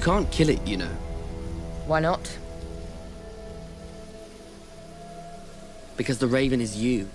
You can't kill it, you know. Why not? Because the Raven is you.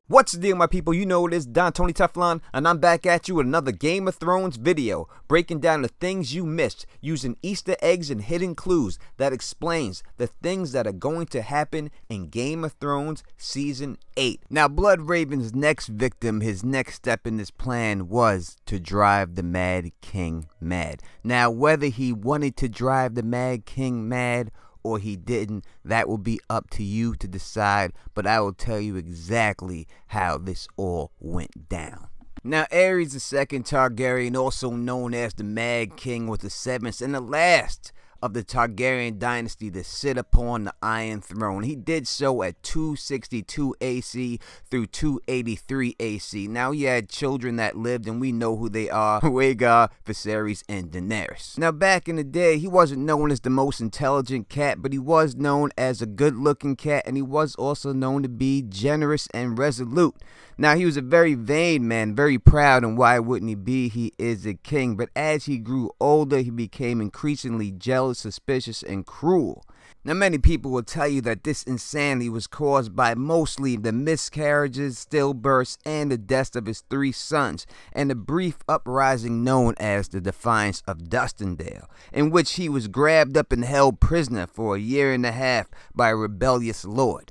What's the deal, my people? You know it is Don Tony Teflon, and I'm back at you with another Game of Thrones video, breaking down the things you missed, using Easter eggs and hidden clues that explains the things that are going to happen in Game of Thrones Season 8. Now, BloodRaven's next victim, his next step in this plan was to drive the Mad King mad. Now, whether he wanted to drive the Mad King mad or he didn't, that will be up to you to decide, but I will tell you exactly how this all went down. Now, Aerys II Targaryen, also known as the Mad King, was the seventh and the last of the Targaryen dynasty to sit upon the Iron Throne. He did so at 262 AC through 283 AC. Now, he had children that lived, and we know who they are: Rhaegar, Viserys, and Daenerys. Now, back in the day, he wasn't known as the most intelligent cat, but he was known as a good-looking cat, and he was also known to be generous and resolute. Now, he was a very vain man, very proud, and why wouldn't he be? He is a king. But as he grew older, he became increasingly jealous, suspicious, and cruel. Now, many people will tell you that this insanity was caused by mostly the miscarriages, stillbirths, and the deaths of his 3 sons, and the brief uprising known as the Defiance of Dustindale, in which he was grabbed up and held prisoner for a year and a half by a rebellious lord.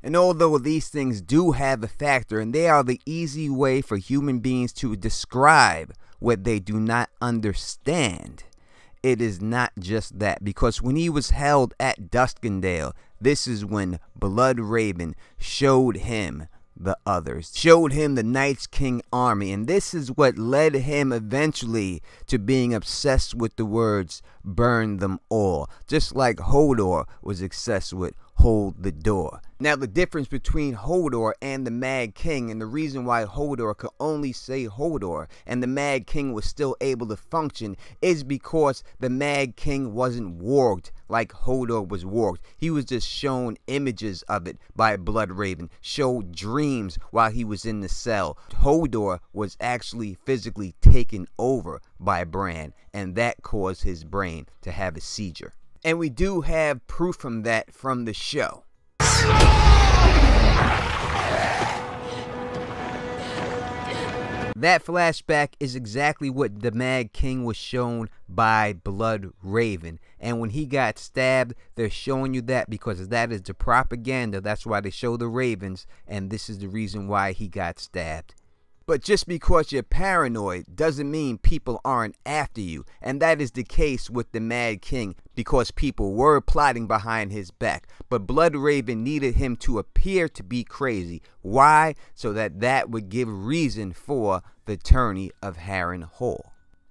And although these things do have a factor, and they are the easy way for human beings to describe what they do not understand, it is not just that. Because when he was held at Duskendale, this is when BloodRaven showed him the others, showed him the Night's King army, and this is what led him eventually to being obsessed with the words "burn them all," just like Hodor was obsessed with "hold the door." Now, the difference between Hodor and the Mad King, and the reason why Hodor could only say Hodor and the Mad King was still able to function, is because the Mad King wasn't warged like Hodor was warged. He was just shown images of it by BloodRaven, showed dreams while he was in the cell. Hodor was actually physically taken over by Bran, and that caused his brain to have a seizure. And we do have proof from that from the show. That flashback is exactly what the Mad King was shown by BloodRaven. And when he got stabbed, they're showing you that because that is the propaganda. That's why they show the ravens, and this is the reason why he got stabbed. But just because you're paranoid doesn't mean people aren't after you. And that is the case with the Mad King, because people were plotting behind his back. But BloodRaven needed him to appear to be crazy. Why? So that would give reason for the tourney of Harrenhal.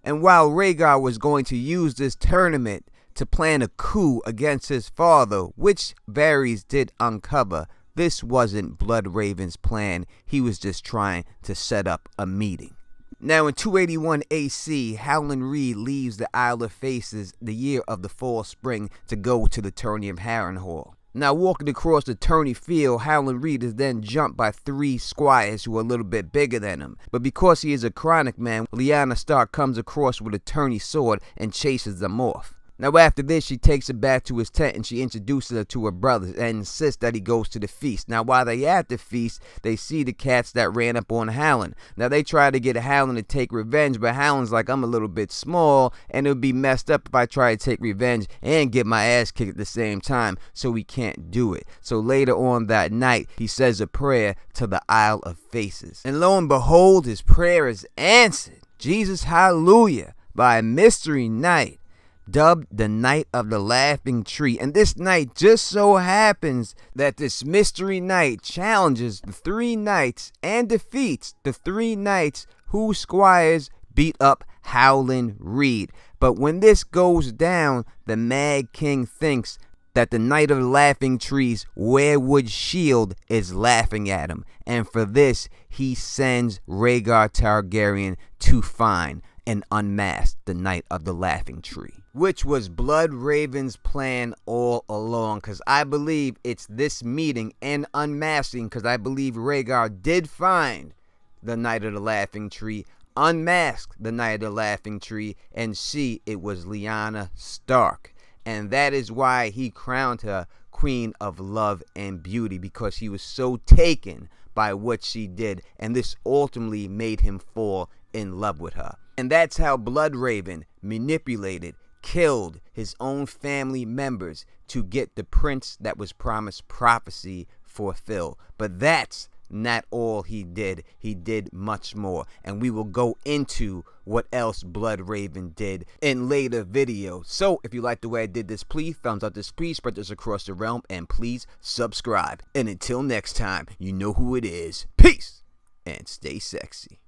And while Rhaegar was going to use this tournament to plan a coup against his father, which Varys did uncover, this wasn't BloodRaven's plan. He was just trying to set up a meeting. Now, in 281 AC, Howland Reed leaves the Isle of Faces, the year of the fall spring, to go to the tourney of Harrenhal. Now, walking across the tourney field, Howland Reed is then jumped by 3 squires who are a little bit bigger than him. But because he is a chronic man, Lyanna Stark comes across with a tourney sword and chases them off. Now, after this, she takes her back to his tent and she introduces her to her brothers and insists that he goes to the feast. Now, while they at the feast, they see the cats that ran up on Howland. Now, they try to get Howland to take revenge, but Howland's like, I'm a little bit small, and it would be messed up if I try to take revenge and get my ass kicked at the same time, so he can't do it. So later on that night, he says a prayer to the Isle of Faces. And lo and behold, his prayer is answered. Jesus, hallelujah, by a mystery knight, dubbed the Night of the Laughing Tree. And this night just so happens that this mystery knight challenges the 3 knights and defeats the 3 knights whose squires beat up Howland Reed. But when this goes down, the Mad King thinks that the Knight of the Laughing Tree's weirwood shield is laughing at him. And for this, he sends Rhaegar Targaryen to find and unmask the Knight of the Laughing Tree, which was BloodRaven's plan all along, because I believe it's this meeting and unmasking, because I believe Rhaegar did find the Night of the Laughing Tree, unmasked the Night of the Laughing Tree, and see it was Lyanna Stark. And that is why he crowned her Queen of Love and Beauty, because he was so taken by what she did, and this ultimately made him fall in love with her. And that's how BloodRaven manipulated, killed his own family members to get the prince that was promised prophecy fulfilled. But that's not all he did. He did much more, and we will go into what else BloodRaven did in later videos. So if you like the way I did this, please thumbs up this, please spread this across the realm, and please subscribe. And until next time, you know who it is. Peace and stay sexy.